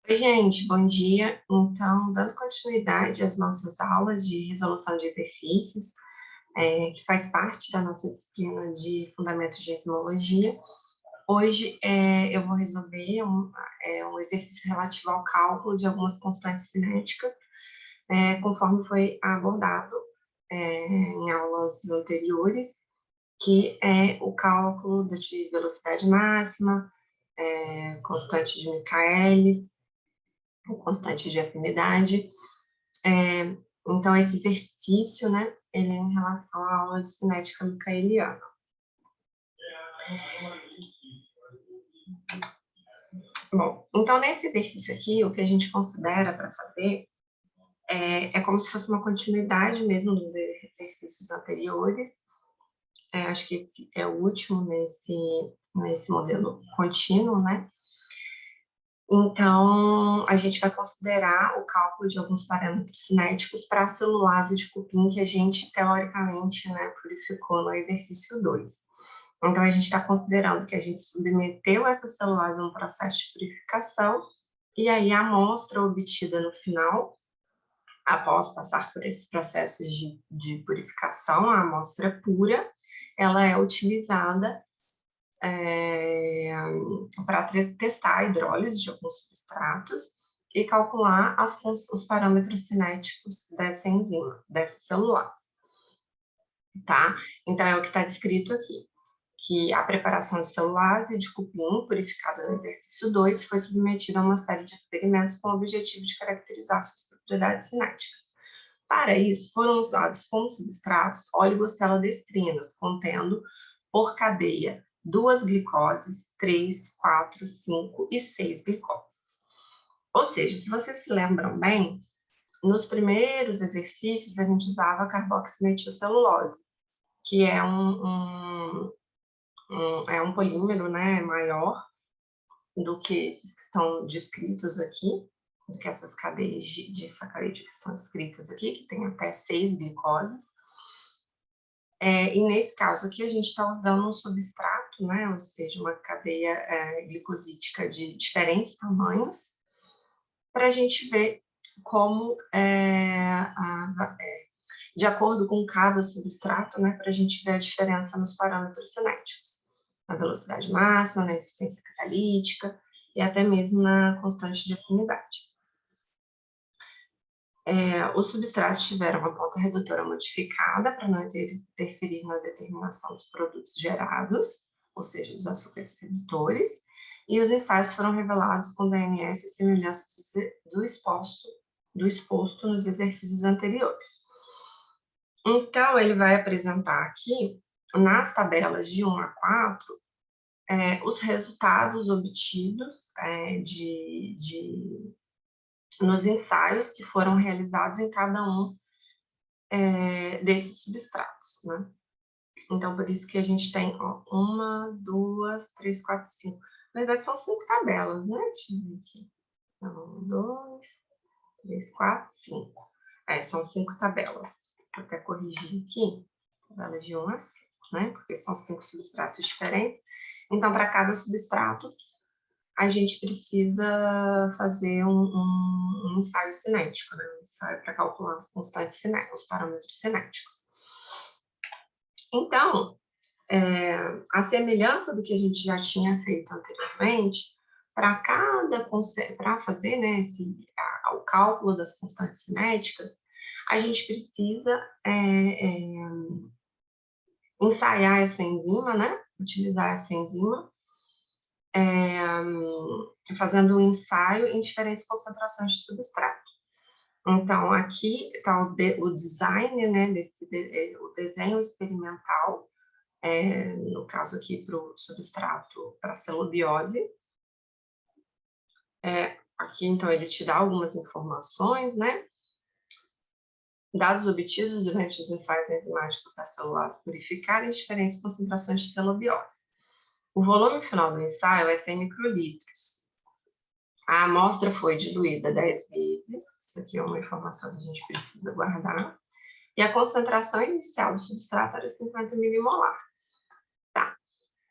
Oi, gente, bom dia. Então, dando continuidade às nossas aulas de resolução de exercícios, que faz parte da nossa disciplina de Fundamentos de Enzimologia, hoje eu vou resolver um exercício relativo ao cálculo de algumas constantes cinéticas, conforme foi abordado em aulas anteriores, que é o cálculo de velocidade máxima, constante de Michaelis, o constante de afinidade. Então, esse exercício, né, ele é em relação à aula de cinética micaeliana. Bom, então, nesse exercício aqui, o que a gente considera para fazer é como se fosse uma continuidade mesmo dos exercícios anteriores. Acho que esse é o último nesse modelo contínuo, né? Então, a gente vai considerar o cálculo de alguns parâmetros cinéticos para a celulase de cupim que a gente, teoricamente, né, purificou no exercício 2. Então, a gente está considerando que a gente submeteu essa celulase a um processo de purificação, e aí a amostra obtida no final, após passar por esses processos de purificação, a amostra pura, ela é utilizada para testar a hidrólise de alguns substratos e calcular os parâmetros cinéticos dessa enzima, dessa celulase, tá? Então, é o que está descrito aqui, que a preparação de celulase de cupim, purificada no exercício 2, foi submetida a uma série de experimentos com o objetivo de caracterizar suas propriedades cinéticas. Para isso, foram usados como substratos oligoceladestrinas, contendo, por cadeia, 2 glicoses, 3, 4, 5 e 6 glicoses. Ou seja, se vocês se lembram bem, nos primeiros exercícios a gente usava carboximetilcelulose, que é um polímero, né, maior do que esses que estão descritos aqui, do que essas cadeias de sacarídeo que são escritas aqui, que tem até 6 glicoses. E nesse caso aqui a gente está usando um substrato, né, ou seja, uma cadeia glicosídica de diferentes tamanhos, para a gente ver como, de acordo com cada substrato, né, para a gente ver a diferença nos parâmetros cinéticos, na velocidade máxima, na eficiência catalítica e até mesmo na constante de afinidade. Os substratos tiveram uma ponta redutora modificada para não interferir na determinação dos produtos gerados, ou seja, os açúcares redutores, e os ensaios foram revelados com DNS e semelhanças do exposto nos exercícios anteriores. Então, ele vai apresentar aqui, nas tabelas de 1 a 4, os resultados obtidos nos ensaios que foram realizados em cada um desses substratos, né? Então, por isso que a gente tem 1, 2, 3, 4, 5. Na verdade, são 5 tabelas, né? Deixa eu ver aqui. 1, 2, 3, 4, 5. São 5 tabelas. Vou até corrigir aqui. Tabelas de 1 a 5, né? Porque são 5 substratos diferentes. Então, para cada substrato, a gente precisa fazer um ensaio cinético, né? Um ensaio para calcular as constantes cinéticas, os parâmetros cinéticos. Então, a semelhança do que a gente já tinha feito anteriormente, para fazer, né, o cálculo das constantes cinéticas, a gente precisa ensaiar essa enzima, né, utilizar essa enzima, fazendo um ensaio em diferentes concentrações de substrato. Então, aqui está o design, né, o desenho experimental, no caso aqui para o substrato para a celobiose. Aqui, então, ele te dá algumas informações, né? Dados obtidos durante os ensaios enzimáticos da celulase purificada em diferentes concentrações de celobiose. O volume final do ensaio é 100 microlitros. A amostra foi diluída 10 vezes, isso aqui é uma informação que a gente precisa guardar, e a concentração inicial do substrato era 50 milimolar. Tá.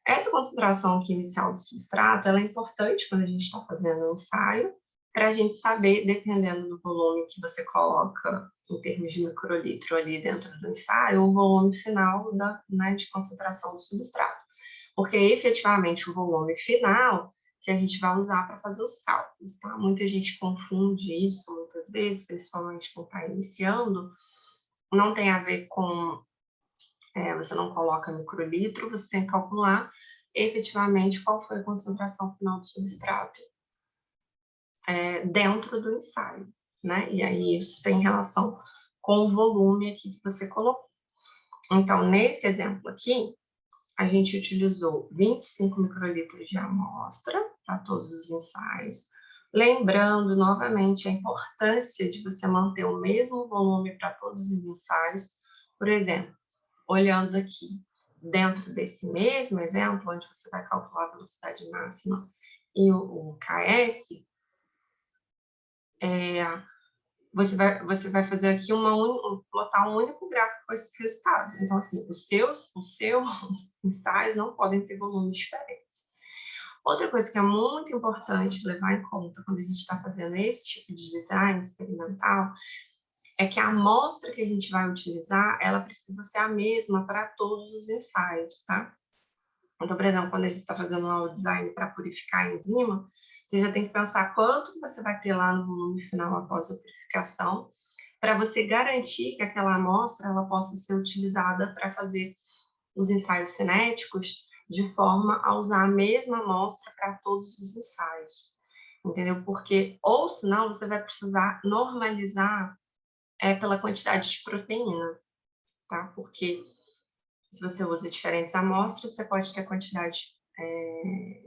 Essa concentração aqui inicial do substrato, ela é importante quando a gente está fazendo um ensaio, para a gente saber, dependendo do volume que você coloca em termos de microlitro ali dentro do ensaio, o volume final né, de concentração do substrato. Porque efetivamente o volume final que a gente vai usar para fazer os cálculos, tá? Muita gente confunde isso muitas vezes, principalmente quem está iniciando, não tem a ver com, você não coloca microlitro, você tem que calcular efetivamente qual foi a concentração final do substrato dentro do ensaio, né? E aí isso tem relação com o volume aqui que você colocou. Então, nesse exemplo aqui, a gente utilizou 25 microlitros de amostra para todos os ensaios. Lembrando, novamente, a importância de você manter o mesmo volume para todos os ensaios. Por exemplo, olhando aqui, dentro desse mesmo exemplo, onde você vai calcular a velocidade máxima e o KS, você vai fazer aqui plotar um único gráfico com esses resultados. Então, assim, os seus ensaios não podem ter volumes diferentes. Outra coisa que é muito importante levar em conta quando a gente está fazendo esse tipo de design experimental é que a amostra que a gente vai utilizar, ela precisa ser a mesma para todos os ensaios, tá? Então, por exemplo, quando a gente está fazendo lá o design para purificar a enzima, você já tem que pensar quanto você vai ter lá no volume final após a purificação, para você garantir que aquela amostra ela possa ser utilizada para fazer os ensaios cinéticos de forma a usar a mesma amostra para todos os ensaios, entendeu? Porque, ou senão, você vai precisar normalizar pela quantidade de proteína, tá? Porque se você usa diferentes amostras, você pode ter quantidade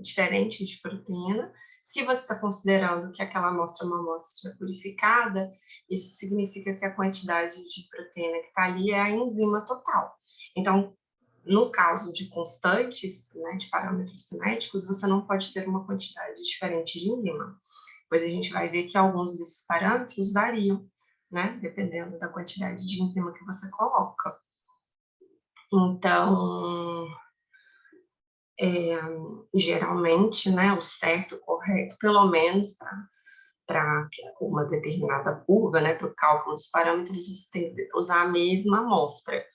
diferente de proteína. Se você está considerando que aquela amostra é uma amostra purificada, isso significa que a quantidade de proteína que está ali é a enzima total. Então, no caso de constantes, né, de parâmetros cinéticos, você não pode ter uma quantidade diferente de enzima, pois a gente vai ver que alguns desses parâmetros variam, né, dependendo da quantidade de enzima que você coloca. Então, geralmente, né, o certo, o correto, pelo menos para uma determinada curva, né, para o cálculo dos parâmetros, você tem que usar a mesma amostra.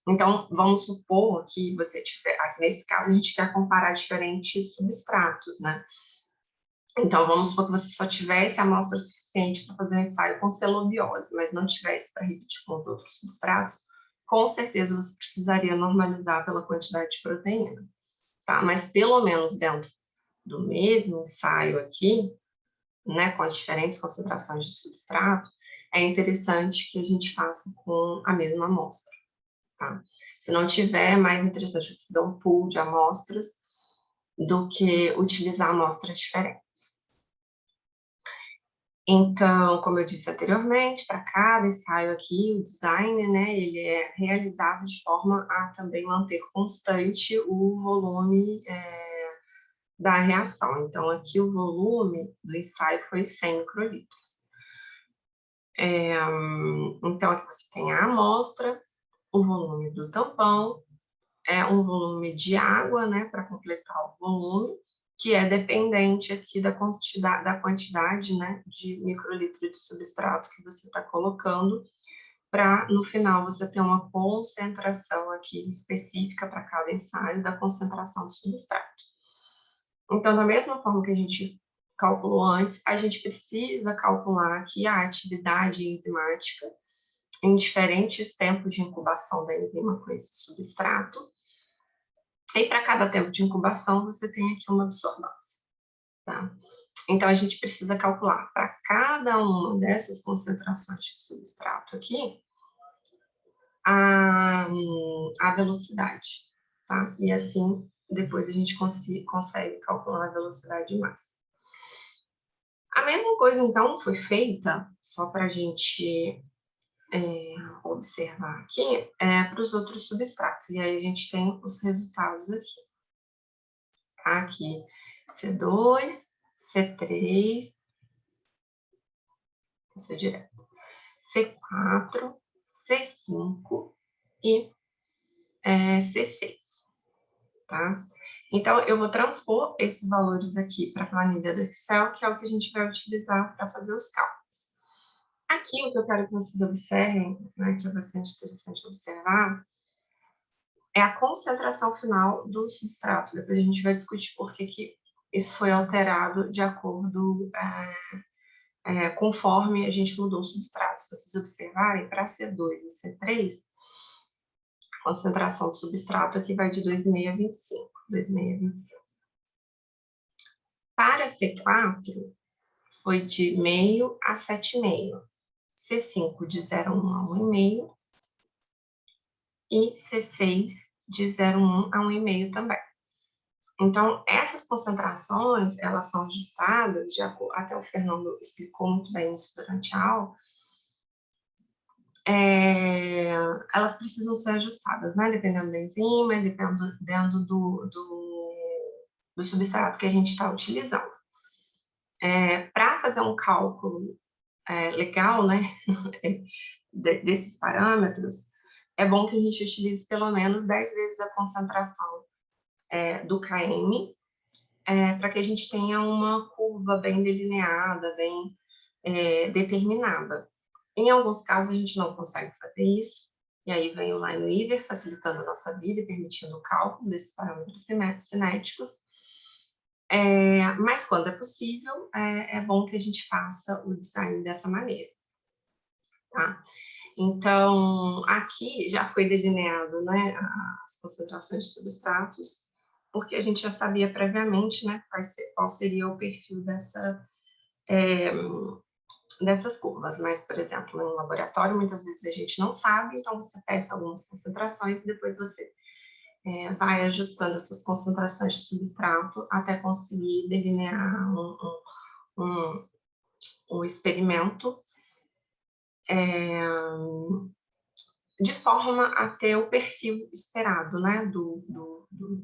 Então, vamos supor que você tiver, aqui nesse caso, a gente quer comparar diferentes substratos, né? Então, vamos supor que você só tivesse amostra suficiente para fazer um ensaio com celobiose, mas não tivesse para repetir com os outros substratos, com certeza você precisaria normalizar pela quantidade de proteína, tá? Mas pelo menos dentro do mesmo ensaio aqui, né, com as diferentes concentrações de substrato, é interessante que a gente faça com a mesma amostra, tá? Se não tiver, é mais interessante você fazer um pool de amostras do que utilizar amostras diferentes. Então, como eu disse anteriormente, para cada ensaio aqui, o design, né, ele é realizado de forma a também manter constante o volume da reação. Então, aqui o volume do ensaio foi 100 microlitros. Então, aqui você tem a amostra, o volume do tampão, um volume de água, né, para completar o volume, que é dependente aqui da quantidade, né, de microlitro de substrato que você está colocando, para, no final, você ter uma concentração aqui específica para cada ensaio da concentração do substrato. Então, da mesma forma que a gente calculou antes, a gente precisa calcular aqui a atividade enzimática em diferentes tempos de incubação da enzima com esse substrato. E para cada tempo de incubação, você tem aqui uma absorbância, tá? Então, a gente precisa calcular para cada uma dessas concentrações de substrato aqui a velocidade, tá? E assim, depois a gente consegue calcular a velocidade máxima. A mesma coisa, então, foi feita, só para a gente observar aqui, para os outros substratos. E aí a gente tem os resultados aqui. Aqui, C2, C3, isso é direto, C4, C5 e C6, tá? Então, eu vou transpor esses valores aqui para a planilha do Excel, que é o que a gente vai utilizar para fazer os cálculos. Aqui, o que eu quero que vocês observem, né, que é bastante interessante observar, é a concentração final do substrato. Depois a gente vai discutir por que isso foi alterado de acordo, conforme a gente mudou o substrato. Se vocês observarem, para C2 e C3, a concentração do substrato aqui vai de 2,5 a 25. 2,5 a 25. Para C4, foi de meio a 7,5. C5 de 0,1 a 1,5. E C6 de 0,1 a 1,5 também. Então, essas concentrações, elas são ajustadas, até o Fernando explicou muito bem isso durante a aula, elas precisam ser ajustadas, né? Dependendo da enzima, dependendo do substrato que a gente está utilizando. Para fazer um cálculo legal, né, desses parâmetros, é bom que a gente utilize pelo menos 10 vezes a concentração do KM, para que a gente tenha uma curva bem delineada, bem determinada. Em alguns casos, a gente não consegue fazer isso, e aí vem o Lineweaver facilitando a nossa vida e permitindo o cálculo desses parâmetros cinéticos. Mas quando é possível, é bom que a gente faça o design dessa maneira. Tá? Então, aqui já foi delineado, né, as concentrações de substratos, porque a gente já sabia previamente, né, qual seria o perfil dessas curvas. Mas, por exemplo, no laboratório, muitas vezes a gente não sabe, então você testa algumas concentrações e depois você vai ajustando essas concentrações de substrato até conseguir delinear um experimento de forma a ter o perfil esperado, né,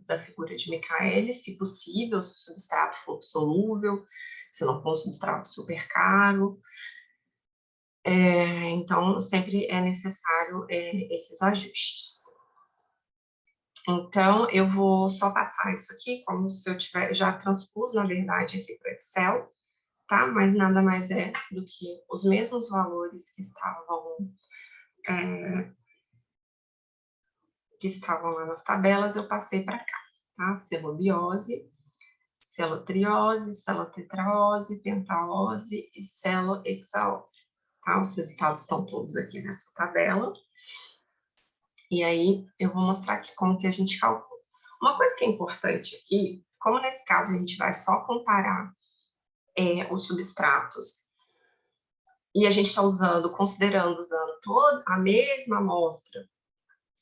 da figura de Michaelis, se possível, se o substrato for solúvel, se não for um substrato super caro. Então, sempre é necessário esses ajustes. Então, eu vou só passar isso aqui, como se eu já transpus, na verdade, aqui para o Excel, tá? Mas nada mais é do que os mesmos valores que estavam lá nas tabelas, eu passei para cá, tá? Celobiose, celotriose, celotetraose, pentaose e celohexaose, tá? Os resultados estão todos aqui nessa tabela. E aí, eu vou mostrar aqui como que a gente calcula. Uma coisa que é importante aqui, como nesse caso a gente vai só comparar os substratos, e a gente está usando toda a mesma amostra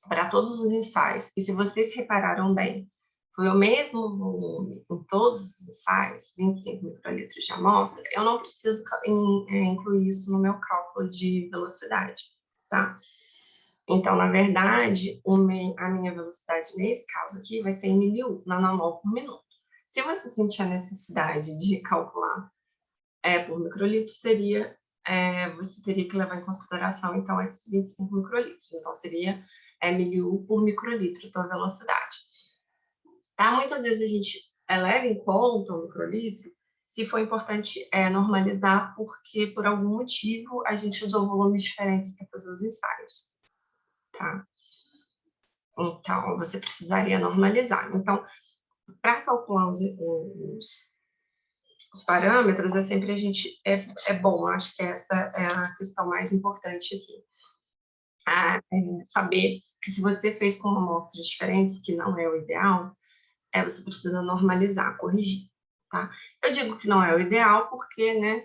para todos os ensaios, e se vocês repararam bem, foi o mesmo volume em todos os ensaios, 25 microlitros de amostra, eu não preciso incluir isso no meu cálculo de velocidade, tá? Então, na verdade, a minha velocidade nesse caso aqui vai ser em 1000 nanomol por minuto. Se você sentir a necessidade de calcular por microlitro, você teria que levar em consideração, então, esses 25 microlitros. Então, seria 1000 por microlitro a tua velocidade. Tá? Muitas vezes a gente leva em conta o microlitro se for importante normalizar, porque, por algum motivo, a gente usou volumes diferentes para fazer os ensaios. Tá? Então, você precisaria normalizar. Então, para calcular os parâmetros, sempre é bom, acho que essa é a questão mais importante aqui. Saber que se você fez com amostras diferentes, que não é o ideal, você precisa normalizar, corrigir, tá? Eu digo que não é o ideal porque, né,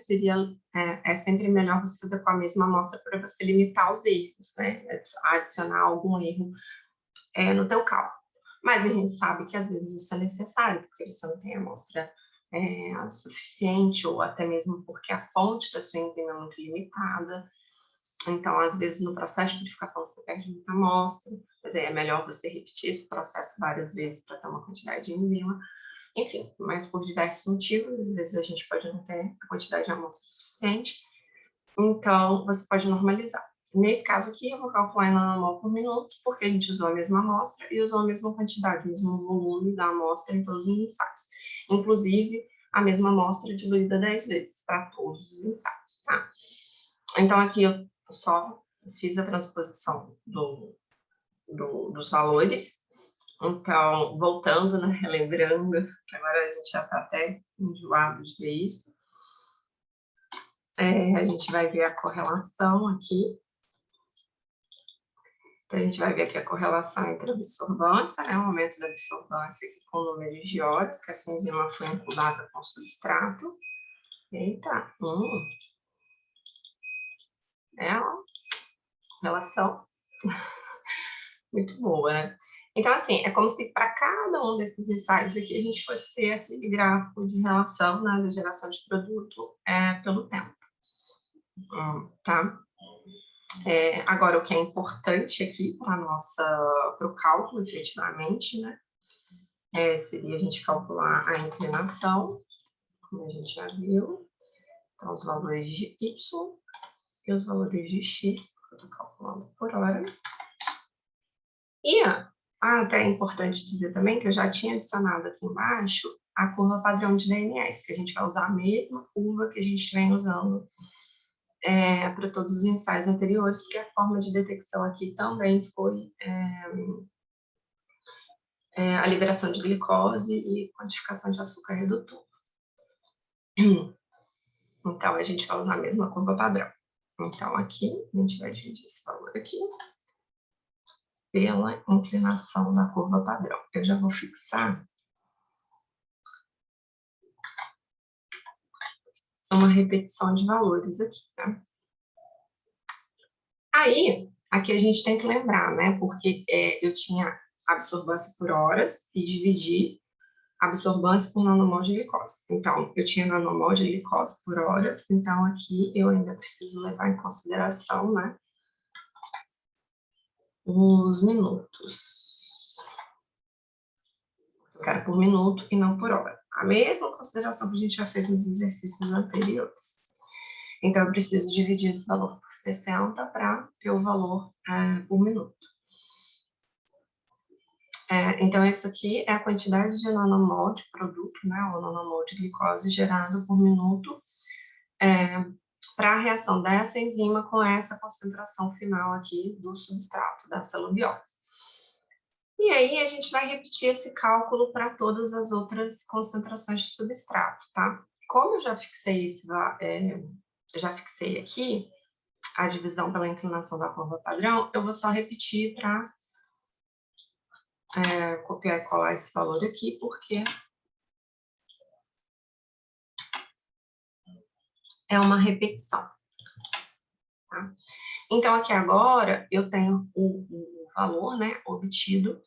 é sempre melhor você fazer com a mesma amostra para você limitar os erros, né? Adicionar algum erro no teu cálculo. Mas a gente sabe que às vezes isso é necessário, porque você não tem amostra suficiente, ou até mesmo porque a fonte da sua enzima é muito limitada. Então, às vezes, no processo de purificação, você perde muita amostra, mas aí é melhor você repetir esse processo várias vezes para ter uma quantidade de enzima. Enfim, mas por diversos motivos, às vezes a gente pode não ter a quantidade de amostra suficiente, então você pode normalizar. Nesse caso aqui, eu vou calcular em nanomol por minuto, porque a gente usou a mesma amostra e usou a mesma quantidade, o mesmo volume da amostra em todos os ensaios. Inclusive, a mesma amostra diluída 10 vezes para todos os ensaios, tá? Então, aqui eu só fiz a transposição dos valores. Então, voltando, né, relembrando, que agora a gente já está até enjoado de ver isso, a gente vai ver a correlação aqui. Então, a gente vai ver aqui a correlação entre a absorvância, né, o aumento da absorvância aqui com o número de horas que essa enzima foi incubada com o substrato. Eita, é uma relação muito boa, né? Então, assim, é como se para cada um desses ensaios aqui a gente fosse ter aquele gráfico de relação, né, da geração de produto pelo tempo, tá? Agora, o que é importante aqui para o cálculo, efetivamente, né, seria a gente calcular a inclinação, como a gente já viu. Então, os valores de Y e os valores de X, porque eu estou calculando por hora. E até é importante dizer também que eu já tinha adicionado aqui embaixo a curva padrão de DNS, que a gente vai usar a mesma curva que a gente vem usando para todos os ensaios anteriores, porque a forma de detecção aqui também foi a liberação de glicose e quantificação de açúcar redutor. Então, a gente vai usar a mesma curva padrão. Então, aqui, a gente vai dividir esse valor aqui pela inclinação da curva padrão. Eu já vou fixar uma repetição de valores aqui, tá? Aí, aqui a gente tem que lembrar, né? Porque eu tinha absorvância por horas e dividi absorvância por nanomol de glicose. Então, eu tinha nanomol de glicose por horas, então aqui eu ainda preciso levar em consideração, né, os minutos. Eu quero por minuto e não por hora. A mesma consideração que a gente já fez nos exercícios anteriores. Então, eu preciso dividir esse valor por 60 para ter o valor por minuto. Então, isso aqui é a quantidade de nanomol de produto, né, ou nanomol de glicose gerado por minuto para a reação dessa enzima com essa concentração final aqui do substrato, da celubiose. E aí, a gente vai repetir esse cálculo para todas as outras concentrações de substrato, tá? Como eu já fixei aqui a divisão pela inclinação da curva padrão, eu vou só repetir para copiar e colar esse valor aqui, porque é uma repetição. Tá? Então, aqui agora, eu tenho o valor, né, obtido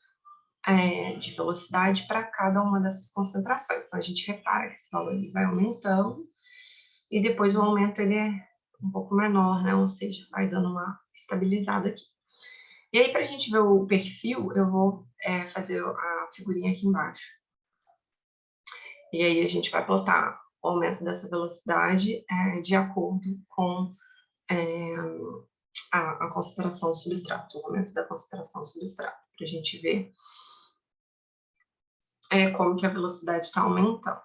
de velocidade para cada uma dessas concentrações. Então, a gente repara que esse valor ele vai aumentando e depois o aumento ele é um pouco menor, né, ou seja, vai dando uma estabilizada aqui. E aí, para a gente ver o perfil, eu vou fazer a figurinha aqui embaixo. E aí, a gente vai plotar o aumento dessa velocidade de acordo com a concentração do substrato, o aumento da concentração do substrato, para a gente ver como que a velocidade está aumentando.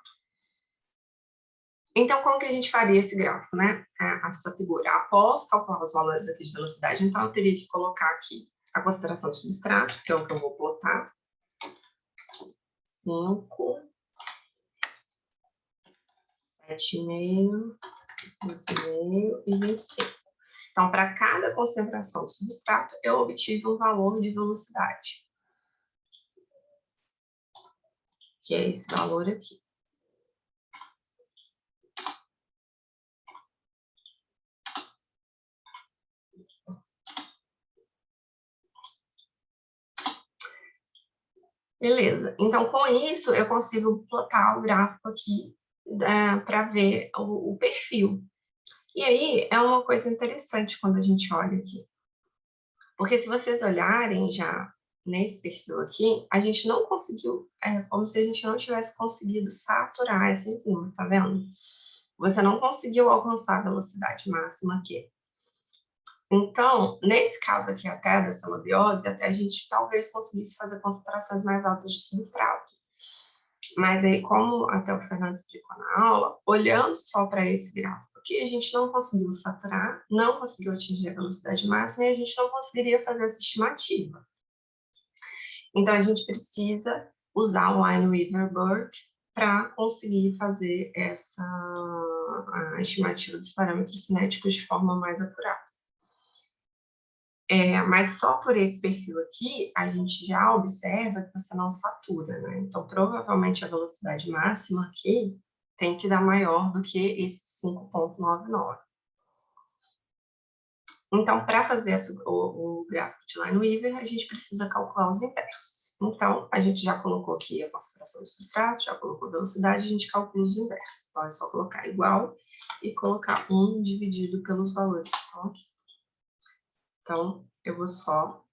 Então, como que a gente faria esse gráfico, né? Essa figura. Após calcular os valores aqui de velocidade, então eu teria que colocar aqui a concentração do substrato, que é o que eu vou plotar. 5, 7,5, 12,5 e 25. Então, para cada concentração do substrato, eu obtive um valor de velocidade, que é esse valor aqui. Beleza. Então, com isso, eu consigo plotar o gráfico aqui para ver o perfil. E aí, é uma coisa interessante quando a gente olha aqui. Porque se vocês olharem já nesse perfil aqui, a gente não conseguiu, como se a gente não tivesse conseguido saturar essa enzima, tá vendo? Você não conseguiu alcançar a velocidade máxima aqui. Então, nesse caso aqui até da celobiose, até a gente talvez conseguisse fazer concentrações mais altas de substrato. Mas aí, como até o Fernando explicou na aula, olhando só para esse gráfico aqui, a gente não conseguiu saturar, não conseguiu atingir a velocidade máxima e a gente não conseguiria fazer essa estimativa. Então, a gente precisa usar o Lineweaver-Burke para conseguir fazer essa a estimativa dos parâmetros cinéticos de forma mais acurada. Mas só por esse perfil aqui, a gente já observa que você não satura, né? Então, provavelmente a velocidade máxima aqui tem que dar maior do que esse 5,99. Então, para fazer o gráfico de Lineweaver, a gente precisa calcular os inversos. Então, a gente já colocou aqui a concentração do substrato, já colocou a velocidade, a gente calcula os inversos. Então, é só colocar igual e colocar 1 dividido pelos valores que estão aqui. Então, eu vou só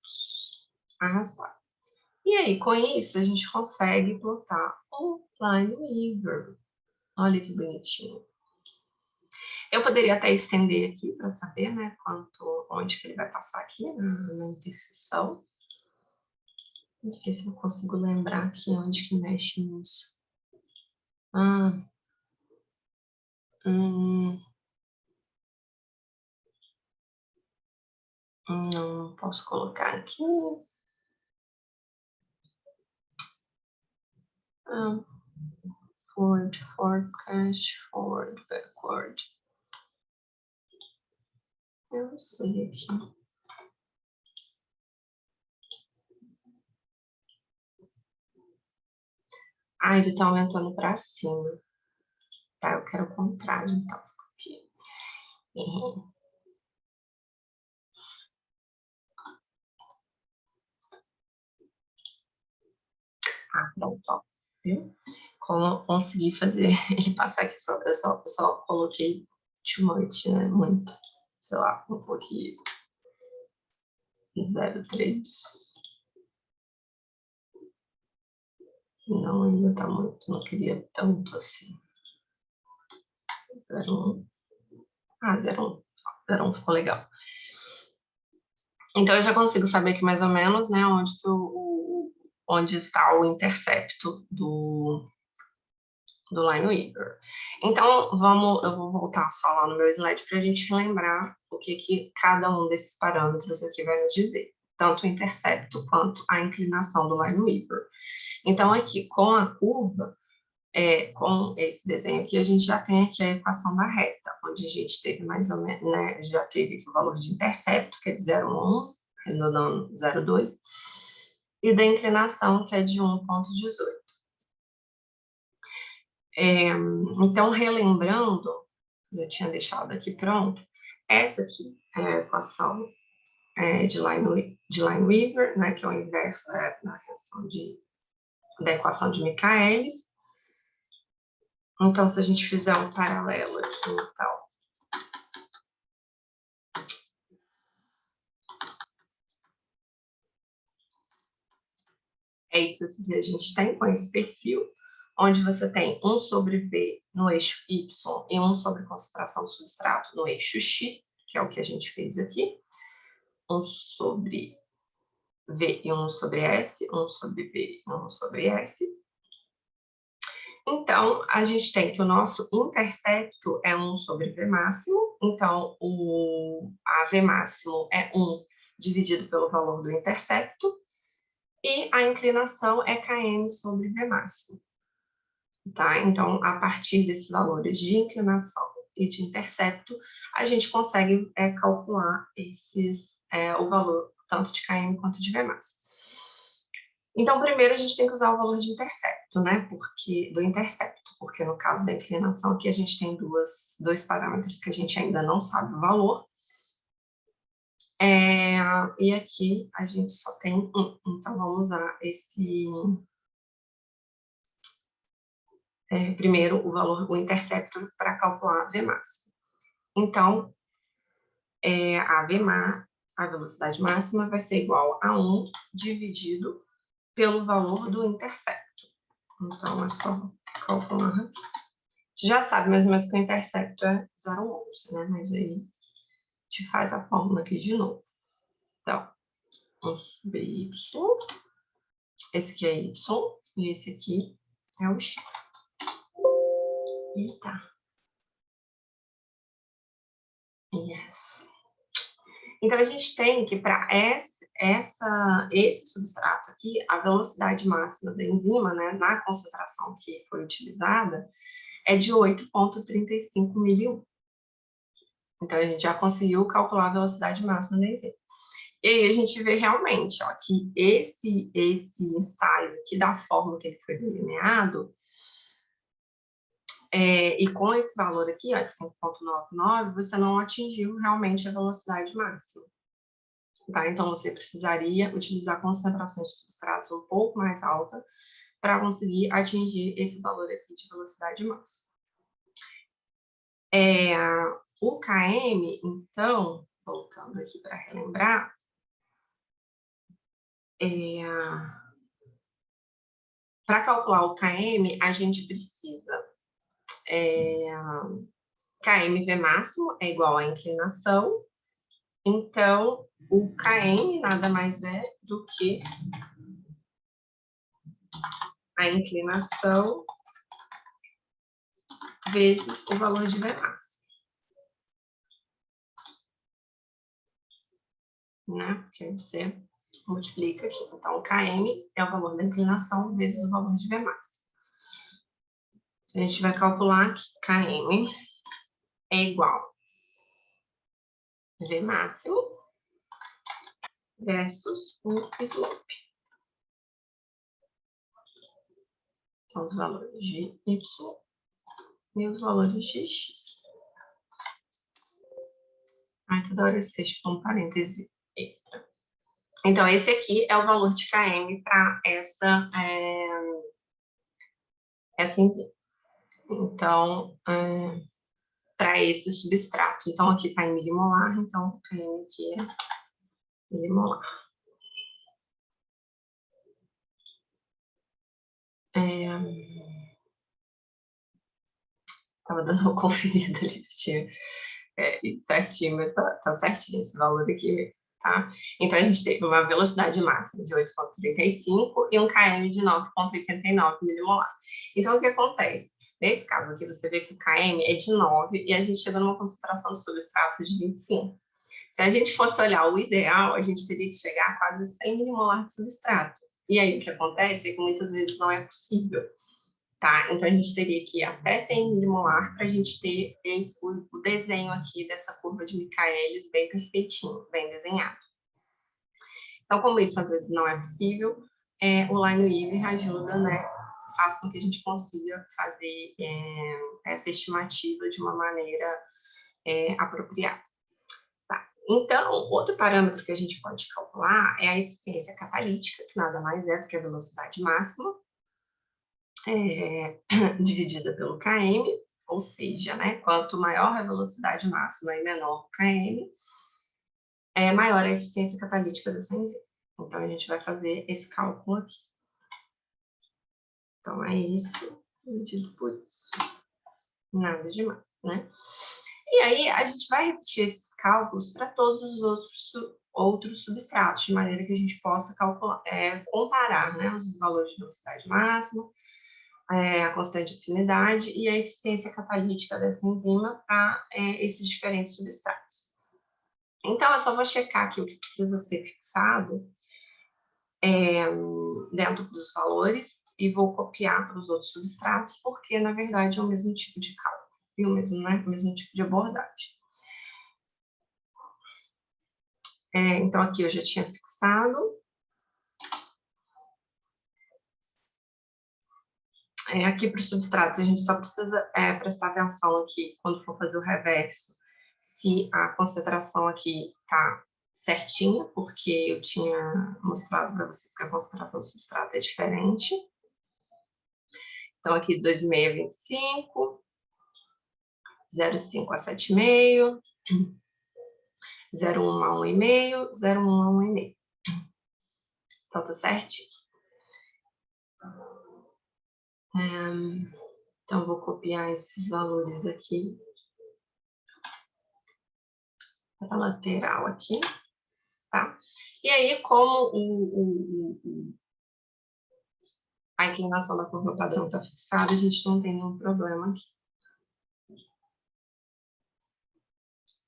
arrastar. E aí, com isso, a gente consegue plotar o Lineweaver. Olha que bonitinho. Eu poderia até estender aqui para saber, né, onde que ele vai passar aqui na interseção. Não sei se eu consigo lembrar aqui onde que mexe nisso. Não posso colocar aqui. Forward, forecast, forward, backward. Eu não sei aqui. Ele está aumentando para cima. Tá, eu quero o contrário, então. Aqui. Pronto, ó. Viu? Como eu consegui fazer ele passar aqui, eu só coloquei too much, né? Muito. Sei lá, um pouquinho. 0,3. Não, ainda tá muito, não queria tanto assim. 0,1. 0,1. 0,1 ficou legal. Então, eu já consigo saber aqui mais ou menos, né, onde está o intercepto do Lineweaver. Então, eu vou voltar só lá no meu slide para a gente lembrar o que cada um desses parâmetros aqui vai nos dizer, tanto o intercepto quanto a inclinação do Lineweaver. Então, aqui, com a curva, com esse desenho aqui, a gente já tem aqui a equação da reta, onde a gente teve mais ou menos, né, já teve aqui o valor de intercepto, que é de 0,11, arredondando 0,2, e da inclinação, que é de 1,18. Então, relembrando, eu tinha deixado aqui pronto, essa aqui é a equação de Lineweaver, né, que é o inverso da equação de Michaelis. Então, se a gente fizer um paralelo aqui, então, é isso que a gente tem com esse perfil, onde você tem 1 sobre V no eixo Y e 1 sobre concentração do substrato no eixo X, que é o que a gente fez aqui. 1 sobre V e 1 sobre S, 1 sobre V e 1 sobre S. Então, a gente tem que o nosso intercepto é 1 sobre V máximo, então a V máximo é 1 dividido pelo valor do intercepto, e a inclinação é km sobre V máximo. Tá? Então, a partir desses valores de inclinação e de intercepto, a gente consegue calcular o valor tanto de km quanto de V máximo. Então, primeiro a gente tem que usar o valor de intercepto, né? Do intercepto, porque no caso da inclinação aqui a gente tem dois parâmetros que a gente ainda não sabe o valor. E aqui a gente só tem um. Então, vamos usar primeiro o intercepto para calcular a V máxima. Então, a velocidade máxima vai ser igual a 1 dividido pelo valor do intercepto. Então, é só calcular aqui. Já sabe mais ou menos que o intercepto é 0,11, né? Mas aí gente faz a fórmula aqui de novo. Então, 1 sobre y, esse aqui é y, e esse aqui é o x. E tá. Yes. Então, a gente tem que, para esse substrato aqui, a velocidade máxima da enzima, né, na concentração que foi utilizada, é de 8,35 mil. Então, a gente já conseguiu calcular a velocidade máxima da enzima. E aí a gente vê realmente, ó, que esse ensaio aqui da forma que ele foi delineado, e com esse valor aqui, ó, de 5,99, você não atingiu realmente a velocidade máxima. Tá? Então, você precisaria utilizar concentrações de substratos um pouco mais alta para conseguir atingir esse valor aqui de velocidade máxima. O KM, então, voltando aqui para relembrar, para calcular o KM, a gente precisa KMV máximo é igual à inclinação, então o KM nada mais é do que a inclinação vezes o valor de V máximo. Né? Porque você multiplica aqui. Então, o KM é o valor da inclinação vezes o valor de V máximo. A gente vai calcular que KM é igual a V máximo versus o slope. São os valores de Y e os valores de X. Aí toda hora eu esqueço com um parêntese extra. Então, esse aqui é o valor de KM para essa enzima. Então, para esse substrato. Então, aqui está em milimolar, então o KM aqui é milimolar. Estava dando uma conferida ali se tinha certinho, mas tá certinho esse valor aqui mesmo, tá? Então, a gente teve uma velocidade máxima de 8,35 e um KM de 9,89 milimolar. Então, o que acontece? Nesse caso aqui, você vê que o KM é de 9 e a gente chegou numa concentração de substrato de 25. Se a gente fosse olhar o ideal, a gente teria que chegar a quase 100 milimolar de substrato. E aí, o que acontece é que muitas vezes não é possível. Tá? Então, a gente teria que ir até 100 milimolar para a gente ter o desenho aqui dessa curva de Michaelis bem perfeitinho, bem desenhado. Então, como isso às vezes não é possível, o Lineweaver ajuda, né? Faz com que a gente consiga fazer essa estimativa de uma maneira apropriada. Tá. Então, outro parâmetro que a gente pode calcular é a eficiência catalítica, que nada mais é do que a velocidade máxima, dividida pelo KM, ou seja, né, quanto maior a velocidade máxima e menor o KM, maior a eficiência catalítica dessa enzima. Então, a gente vai fazer esse cálculo aqui. Então, é isso dividido por isso. Nada demais, né? E aí, a gente vai repetir esses cálculos para todos os outros substratos, de maneira que a gente possa calcular, comparar, né, os valores de velocidade máxima, a constante de afinidade e a eficiência catalítica dessa enzima para esses diferentes substratos. Então, eu só vou checar aqui o que precisa ser fixado dentro dos valores e vou copiar para os outros substratos, porque, na verdade, é o mesmo tipo de cálculo e o mesmo tipo de abordagem. Então, aqui eu já tinha fixado. Aqui para os substratos, a gente só precisa prestar atenção aqui, quando for fazer o reverso, se a concentração aqui está certinha, porque eu tinha mostrado para vocês que a concentração do substrato é diferente. Então, aqui 2,5 a 25, 0,5 a 7,5, 0,1 a 1,5, 0,1 a 1,5. Então, tá certinho. Então, vou copiar esses valores aqui a lateral aqui, tá? E aí, como a inclinação da curva padrão está fixada, a gente não tem nenhum problema aqui.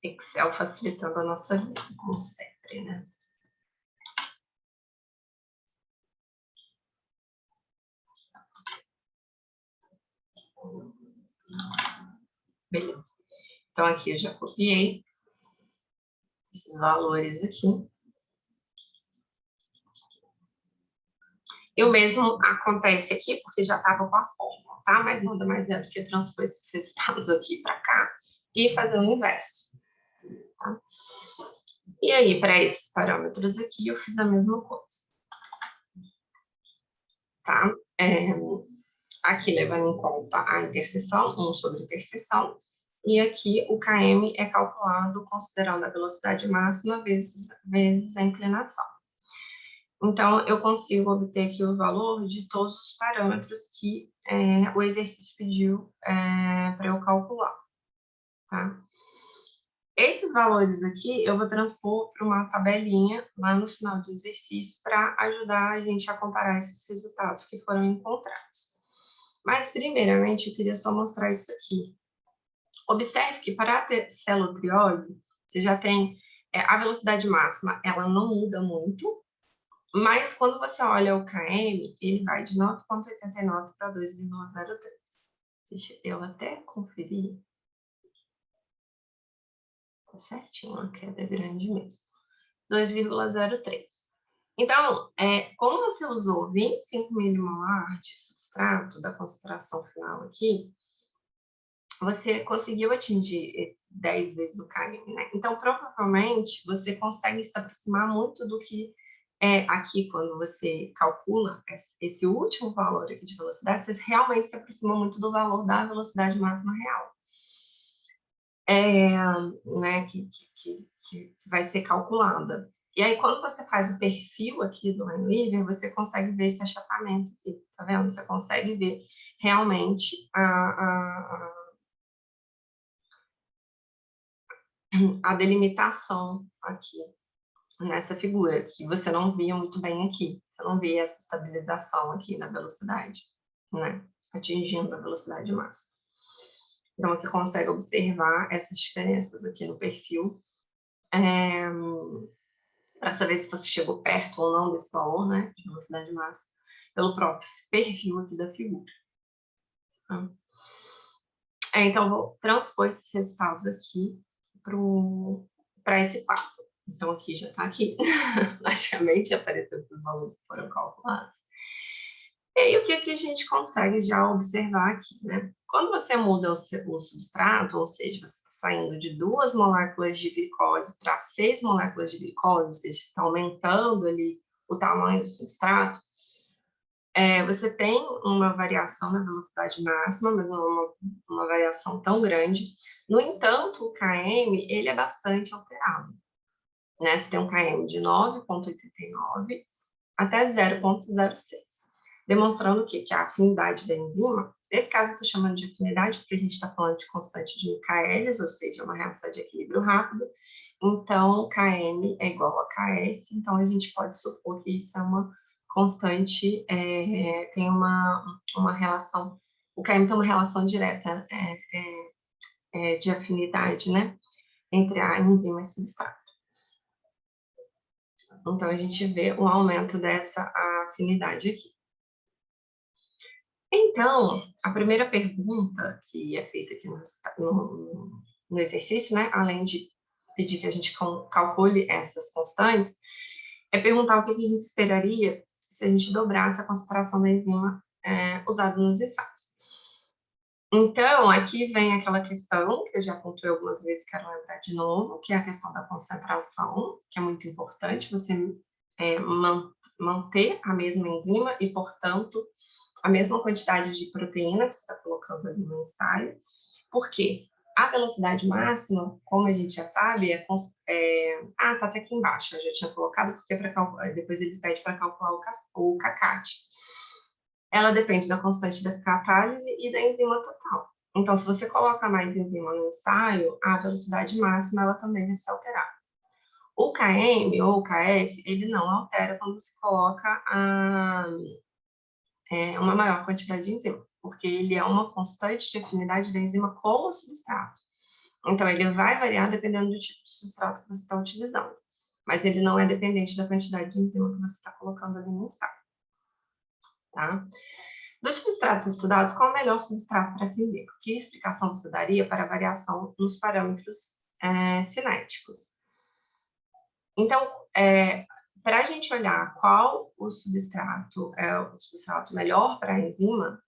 Excel facilitando a nossa vida, como sempre, né? Beleza. Então, aqui eu já copiei esses valores aqui. E o mesmo acontece aqui, porque já estava com a fórmula, tá? Mas nada mais é do que transpor esses resultados aqui para cá e fazer o inverso, tá? E aí, para esses parâmetros aqui, eu fiz a mesma coisa, tá? Aqui levando em conta a interseção, 1 sobre interseção, e aqui o km é calculado considerando a velocidade máxima vezes a inclinação. Então, eu consigo obter aqui o valor de todos os parâmetros que o exercício pediu para eu calcular, tá? Esses valores aqui eu vou transpor para uma tabelinha lá no final do exercício para ajudar a gente a comparar esses resultados que foram encontrados. Mas, primeiramente, eu queria só mostrar isso aqui. Observe que para a celotriose, você já tem a velocidade máxima, ela não muda muito, mas quando você olha o KM, ele vai de 9,89 para 2,03. Deixa eu até conferir. Tá certinho, a queda é grande mesmo. 2,03. Então, como você usou 25 milimolar de substrato da concentração final aqui, você conseguiu atingir 10 vezes o KM, né? Então, provavelmente, você consegue se aproximar muito do que aqui, quando você calcula esse último valor aqui de velocidade, você realmente se aproxima muito do valor da velocidade máxima real. Né, que vai ser calculada. E aí, quando você faz o perfil aqui do Lineweaver, você consegue ver esse achatamento aqui, tá vendo? Você consegue ver realmente a delimitação aqui nessa figura, que você não via muito bem aqui. Você não vê essa estabilização aqui na velocidade, né? Atingindo a velocidade máxima. Então, você consegue observar essas diferenças aqui no perfil, para saber se você chegou perto ou não desse valor, né, de velocidade máxima, pelo próprio perfil aqui da figura. Tá? Então, vou transpor esses resultados aqui para esse quadro. Então, aqui já está aqui, praticamente apareceu que os valores foram calculados. E aí, o que a gente consegue já observar aqui, né? Quando você muda o substrato, ou seja, você está saindo de 2 moléculas de glicose para 6 moléculas de glicose, ou seja, está aumentando ali o tamanho do substrato, você tem uma variação na velocidade máxima, mas não é uma variação tão grande. No entanto, o KM, ele é bastante alterado, né? Você tem um KM de 9,89 até 0,06, demonstrando que a afinidade da enzima, nesse caso eu estou chamando de afinidade porque a gente está falando de constante de Michaelis, ou seja, uma reação de equilíbrio rápido, então Km é igual a Ks, então a gente pode supor que isso é uma constante, tem uma relação, o Km tem uma relação direta de afinidade, né, entre a enzima e o substrato. Então, a gente vê um aumento dessa afinidade aqui. Então, a primeira pergunta que é feita aqui no exercício, né, além de pedir que a gente calcule essas constantes, é perguntar o que a gente esperaria se a gente dobrasse a concentração da enzima usada nos ensaios. Então, aqui vem aquela questão que eu já pontuei algumas vezes, quero lembrar de novo, que é a questão da concentração, que é muito importante, você manter a mesma enzima e, portanto, a mesma quantidade de proteína que você está colocando ali no ensaio. Por quê? A velocidade máxima, como a gente já sabe, tá até aqui embaixo, eu já tinha colocado, porque depois ele pede para calcular o CACAT. Ela depende da constante da catálise e da enzima total. Então, se você coloca mais enzima no ensaio, a velocidade máxima ela também vai ser alterada. O Km ou o Ks, ele não altera quando você coloca uma maior quantidade de enzima, porque ele é uma constante de afinidade da enzima com o substrato. Então, ele vai variar dependendo do tipo de substrato que você está utilizando, mas ele não é dependente da quantidade de enzima que você está colocando ali no ensaio. Tá? Dos substratos estudados, qual é o melhor substrato para essa enzima? Que explicação você daria para a variação nos parâmetros cinéticos? Então, para a gente olhar qual o substrato é o substrato melhor para a enzima,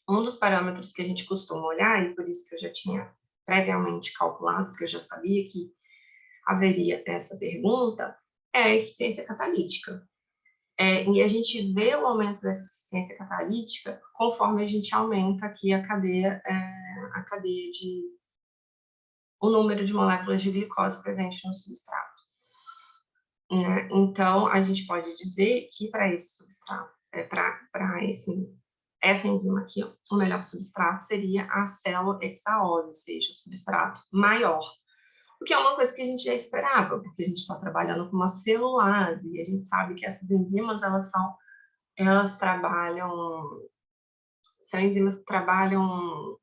um dos parâmetros que a gente costuma olhar, e por isso que eu já tinha previamente calculado, porque eu já sabia que haveria essa pergunta, é a eficiência catalítica. E a gente vê o aumento dessa eficiência catalítica conforme a gente aumenta aqui a cadeia de o número de moléculas de glicose presente no substrato. Né? Então, a gente pode dizer que para esse substrato, para essa enzima aqui, ó, o melhor substrato seria a celo-hexaose, ou seja, o substrato maior. O que é uma coisa que a gente já esperava, porque a gente está trabalhando com uma celulase, e a gente sabe que essas enzimas, elas trabalham, são enzimas que trabalham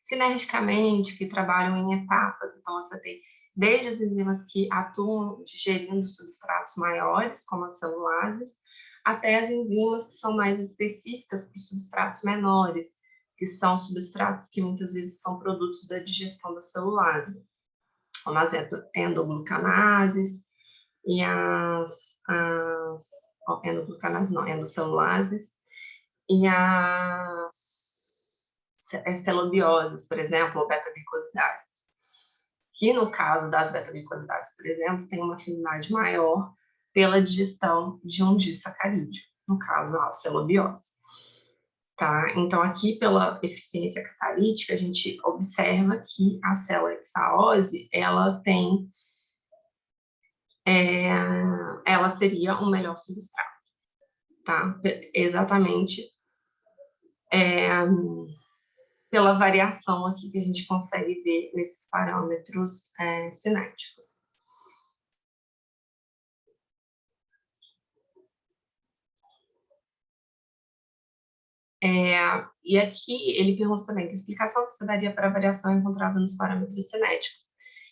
sinergicamente, que trabalham em etapas. Então, você tem desde as enzimas que atuam digerindo substratos maiores, como as celulases, até as enzimas que são mais específicas para os substratos menores, que são substratos que muitas vezes são produtos da digestão da celulase, como as endoglucanases e as endoglucanases não, endocellulases, e as celobioses, por exemplo, ou beta-glicosidases, que no caso das beta-glicosidases, por exemplo, tem uma afinidade maior pela digestão de um disacarídeo, no caso a celobiose. Tá? Então, aqui pela eficiência catalítica, a gente observa que a celo-hexaose, ela tem, ela seria um melhor substrato, tá? Exatamente pela variação aqui que a gente consegue ver nesses parâmetros cinéticos. E aqui ele pergunta também que explicação você daria para a variação encontrada nos parâmetros cinéticos.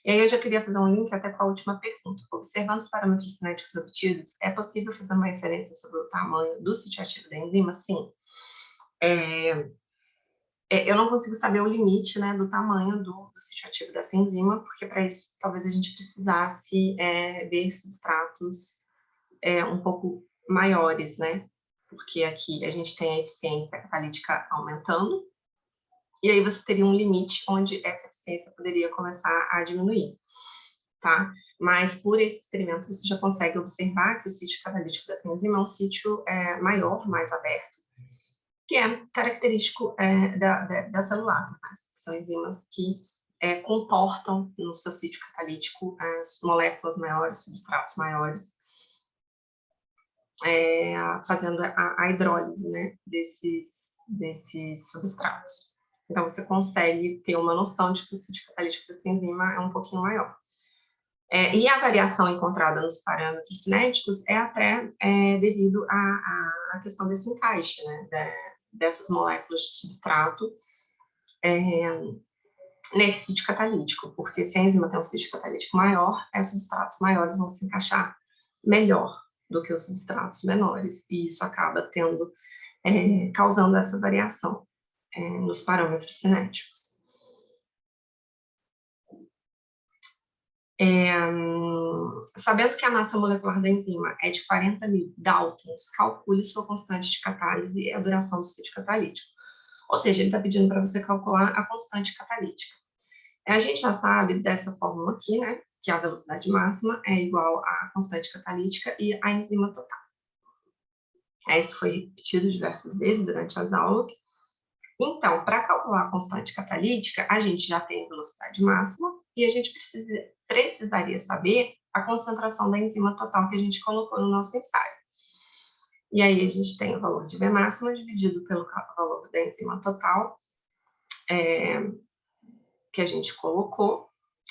E aí eu já queria fazer um link até com a última pergunta. Observando os parâmetros cinéticos obtidos, é possível fazer uma referência sobre o tamanho do sítio ativo da enzima? Sim. Eu não consigo saber o limite, né, do tamanho do sítio ativo dessa enzima, porque para isso talvez a gente precisasse ver substratos um pouco maiores, né? Porque aqui a gente tem a eficiência catalítica aumentando, e aí você teria um limite onde essa eficiência poderia começar a diminuir, tá? Mas por esse experimento você já consegue observar que o sítio catalítico dessa enzima é um sítio maior, mais aberto, que é característico da celulase, né? São enzimas que comportam no seu sítio catalítico as moléculas maiores, substratos maiores, fazendo a hidrólise, né, desses substratos. Então, você consegue ter uma noção de que o sítio catalítico dessa enzima é um pouquinho maior. E a variação encontrada nos parâmetros cinéticos é até devido à questão desse encaixe, né, dessas moléculas de substrato nesse sítio catalítico, porque se a enzima tem um sítio catalítico maior, os substratos maiores vão se encaixar melhor do que os substratos menores, e isso acaba causando essa variação nos parâmetros cinéticos. Sabendo que a massa molecular da enzima é de 40.000 Daltons, calcule sua constante de catálise e a duração do sítio catalítico. Ou seja, ele está pedindo para você calcular a constante catalítica. A gente já sabe dessa fórmula aqui, né, que a velocidade máxima é igual à constante catalítica e à enzima total. Isso foi repetido diversas vezes durante as aulas. Então, para calcular a constante catalítica, a gente já tem a velocidade máxima e a gente precisaria saber a concentração da enzima total que a gente colocou no nosso ensaio. E aí a gente tem o valor de V máxima dividido pelo valor da enzima total, que a gente colocou,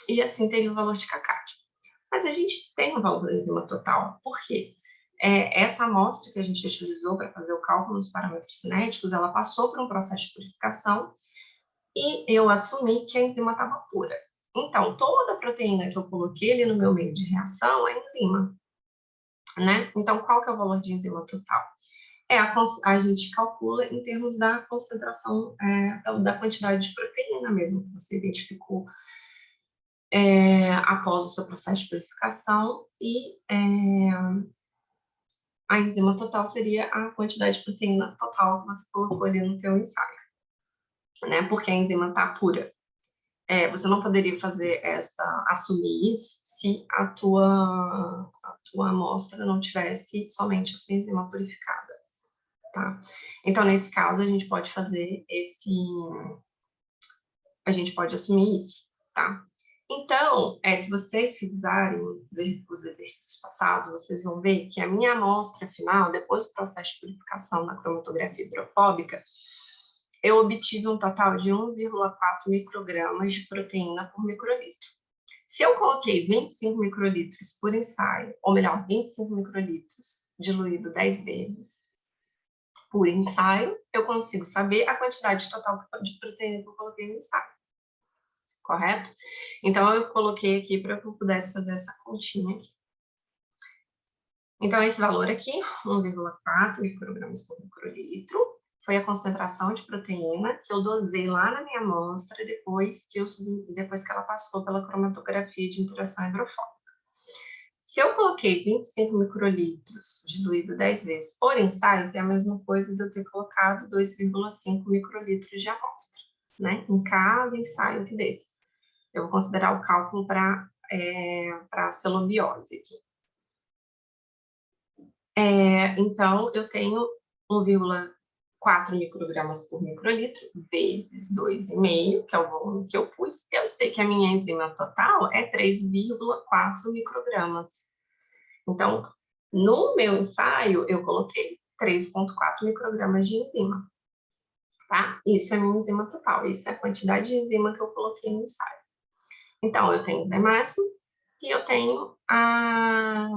e assim teria o valor de CACAD. Mas a gente tem um valor da enzima total. Por quê? Essa amostra que a gente utilizou para fazer o cálculo dos parâmetros cinéticos, ela passou por um processo de purificação e eu assumi que a enzima estava pura. Então, toda a proteína que eu coloquei ali no meu meio de reação é enzima, né? Então, qual que é o valor de enzima total? A gente calcula em termos da concentração, da quantidade de proteína mesmo que você identificou após o seu processo de purificação, e a enzima total seria a quantidade de proteína total que você colocou ali no teu ensaio, né? Porque a enzima está pura. Você não poderia assumir isso se a tua amostra não tivesse somente a sua enzima purificada, tá? Então, nesse caso, a gente pode assumir isso, tá? Então, se vocês fizerem os exercícios passados, vocês vão ver que a minha amostra final, depois do processo de purificação na cromatografia hidrofóbica, eu obtive um total de 1,4 microgramas de proteína por microlitro. Se eu coloquei 25 microlitros por ensaio, ou melhor, 25 microlitros diluído 10 vezes por ensaio, eu consigo saber a quantidade total de proteína que eu coloquei no ensaio. Correto? Então, eu coloquei aqui para que eu pudesse fazer essa continha aqui. Então, esse valor aqui, 1,4 microgramas por microlitro, foi a concentração de proteína que eu dosei lá na minha amostra depois que ela passou pela cromatografia de interação hidrofóbica. Se eu coloquei 25 microlitros diluído 10 vezes por ensaio, é a mesma coisa de eu ter colocado 2,5 microlitros de amostra, né? Em cada ensaio desse. Eu vou considerar o cálculo para a celobiose aqui. Então, eu tenho 1,4 microgramas por microlitro vezes 2,5, que é o volume que eu pus. Eu sei que a minha enzima total é 3,4 microgramas. Então, no meu ensaio, eu coloquei 3,4 microgramas de enzima. Tá? Isso é a minha enzima total. Isso é a quantidade de enzima que eu coloquei no ensaio. Então, eu tenho o V máximo e eu tenho a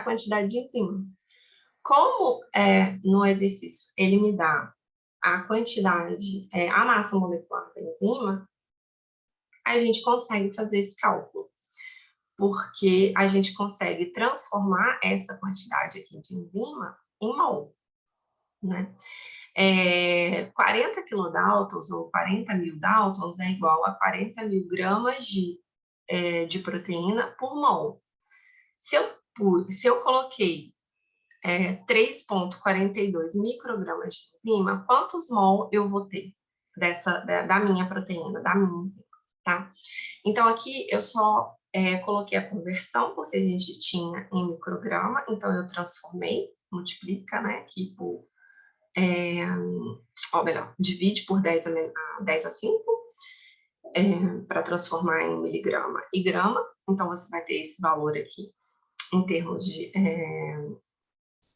quantidade de enzima. Como no exercício ele me dá a quantidade, a massa molecular da enzima, a gente consegue fazer esse cálculo, porque a gente consegue transformar essa quantidade aqui de enzima em mol, né? 40 kilodaltons ou 40 mil daltons é igual a 40 mil gramas de proteína por mol. Se eu coloquei 3,42 microgramas de enzima, quantos mol eu vou ter da minha proteína, da minha enzima, tá? Então, aqui eu só coloquei a conversão, porque a gente tinha em micrograma, então eu transformei, multiplica, né, aqui por, melhor, divide por 10 a 5, para transformar em miligrama e grama, então você vai ter esse valor aqui, em termos de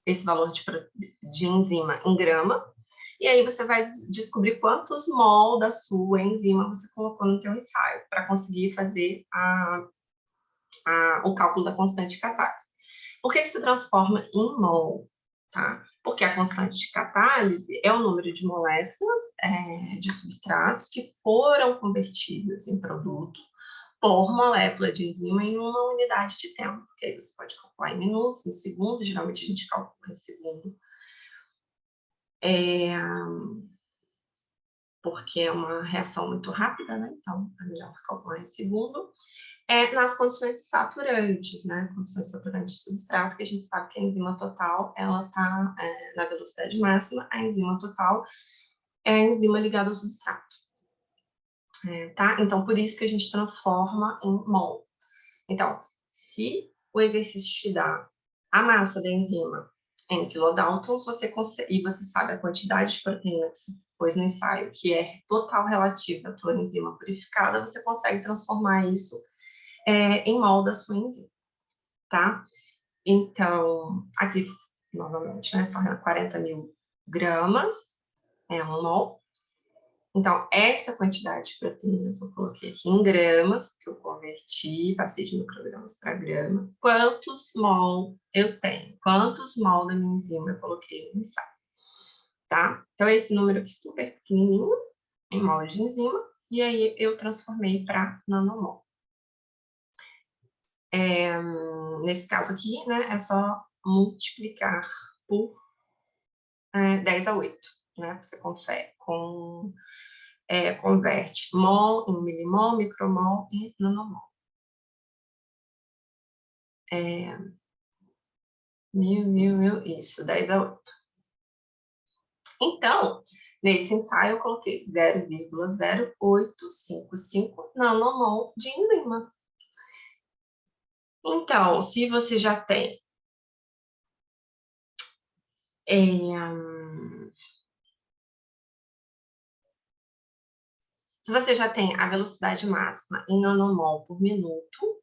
esse valor de enzima em grama, e aí você vai descobrir quantos mol da sua enzima você colocou no teu ensaio, para conseguir fazer o cálculo da constante de catálise. Por que se transforma em mol? Tá? Porque a constante de catálise é o número de moléculas de substratos que foram convertidas em produto por molécula de enzima em uma unidade de tempo, que aí você pode calcular em minutos, em segundos, geralmente a gente calcula em segundo, porque é uma reação muito rápida, né? Então é melhor calcular em segundo. Nas condições saturantes, né? Condições saturantes de substrato, que a gente sabe que a enzima total, ela está na velocidade máxima, a enzima total é a enzima ligada ao substrato. Tá? Então, por isso que a gente transforma em mol. Então, se o exercício te dá a massa da enzima em kilodaltons, e você sabe a quantidade de proteína que você pôs no ensaio, que é total relativa à tua enzima purificada, você consegue transformar isso em mol da sua enzima, tá? Então, aqui, novamente, né, só 40 mil gramas é um mol. Então, essa quantidade de proteína que eu coloquei aqui em gramas, que eu converti, passei de microgramas para grama, quantos mol eu tenho? Quantos mol da minha enzima eu coloquei no ensaio? Tá? Então, esse número aqui super pequenininho, em mol de enzima, e aí eu transformei para nanomol. Nesse caso aqui, né, é só multiplicar por 10 a 8, né? Você converte mol em milimol, micromol e nanomol. Isso, 10 a 8. Então, nesse ensaio, eu coloquei 0,0855 nanomol de enzima. Então, se você já tem a velocidade máxima em nanomol por minuto,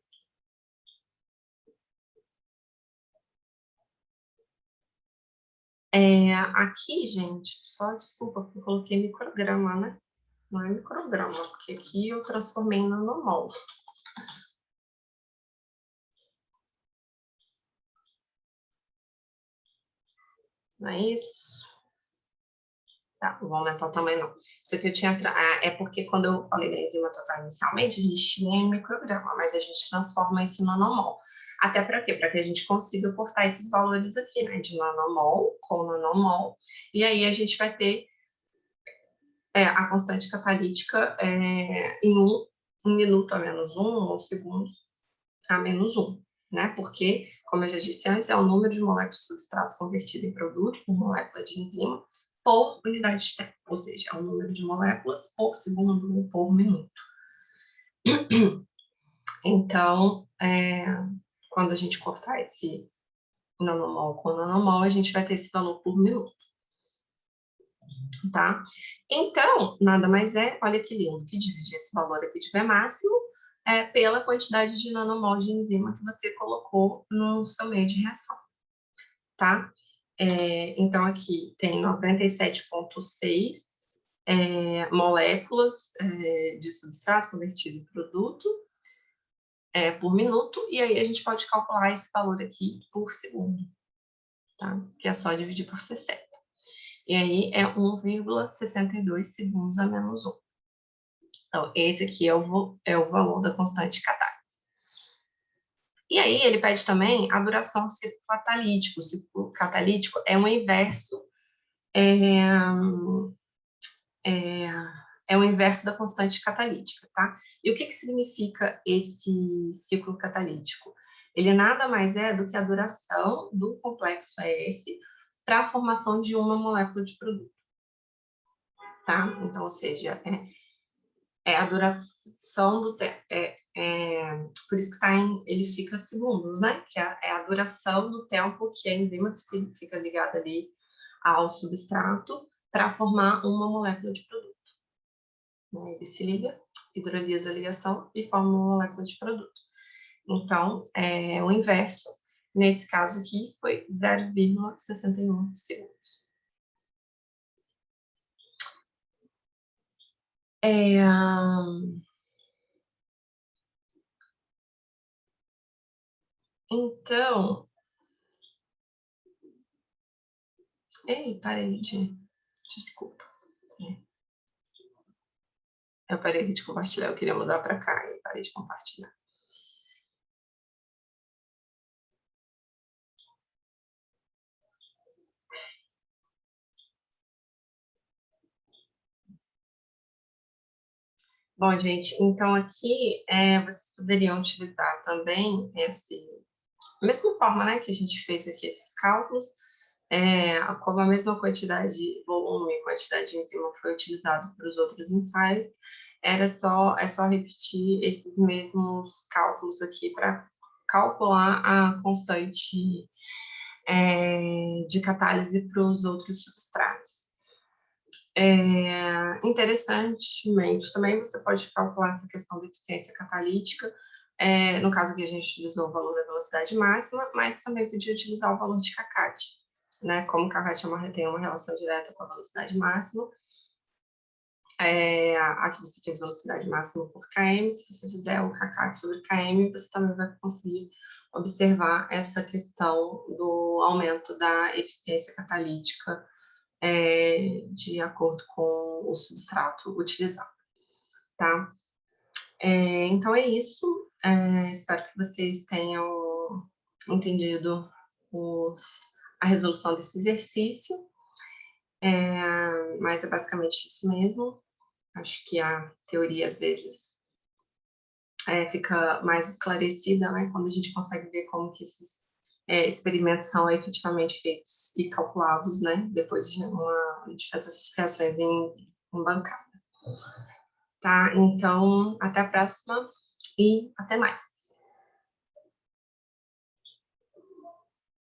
aqui, gente, só desculpa, porque eu coloquei micrograma, né? Não é micrograma, porque aqui eu transformei em nanomol. Não é isso? Tá, não vou aumentar o tamanho, não. Isso aqui eu tinha... é porque quando eu falei da enzima total inicialmente, a gente tinha em micrograma, mas a gente transforma isso em nanomol. Até para quê? Para que a gente consiga cortar esses valores aqui, né? De nanomol com nanomol. E aí a gente vai ter a constante catalítica em um minuto a menos 1, ou segundo a menos 1, né? Porque, como eu já disse antes, é o número de moléculas de substratos convertido em produto por molécula de enzima por unidade de tempo, ou seja, é o número de moléculas por segundo por minuto. Então, quando a gente cortar esse nanomol com nanomol, a gente vai ter esse valor por minuto. Tá? Então, nada mais olha que lindo, que dividir esse valor aqui de V máximo pela quantidade de nanomol de enzima que você colocou no seu meio de reação, tá? Então, aqui tem 97,6 moléculas de substrato convertido em produto por minuto, e aí a gente pode calcular esse valor aqui por segundo, tá? Que é só dividir por 60. E aí é 1,62 segundos a menos 1. Então, esse aqui é o valor da constante catálise. E aí ele pede também a duração do ciclo catalítico. O ciclo catalítico é o inverso o inverso da constante catalítica, tá? E o que significa esse ciclo catalítico? Ele nada mais é do que a duração do complexo ES para a formação de uma molécula de produto, tá? Então, ou seja, a duração do tempo. Por isso que ele fica segundos, né? Que é a duração do tempo que a enzima fica ligada ali ao substrato para formar uma molécula de produto. Ele se liga, hidrolisa a ligação e forma uma molécula de produto. Então, o inverso, nesse caso aqui, foi 0,61 segundos. Então, parei de... Desculpa. Eu parei de compartilhar, eu queria mudar para cá e parei de compartilhar. Bom, gente, então aqui vocês poderiam utilizar também a mesma forma, né, que a gente fez aqui esses cálculos, como a mesma quantidade de volume e quantidade de enzima foi utilizado para os outros ensaios, é só repetir esses mesmos cálculos aqui para calcular a constante de catálise para os outros substratos. Interessantemente, também você pode calcular essa questão da eficiência catalítica, no caso que a gente utilizou o valor da velocidade máxima, mas também podia utilizar o valor de CACAT, né? Como CACAT tem uma relação direta com a velocidade máxima, Aqui você fez velocidade máxima por km, se você fizer o kk sobre km, você também vai conseguir observar essa questão do aumento da eficiência catalítica de acordo com o substrato utilizado, tá? Então é isso, espero que vocês tenham entendido a resolução desse exercício, mas é basicamente isso mesmo. Acho que a teoria, às vezes, fica mais esclarecida, né, quando a gente consegue ver como que esses experimentos são efetivamente feitos e calculados, né, depois de fazer essas reações em bancada. Tá? Então, até a próxima e até mais.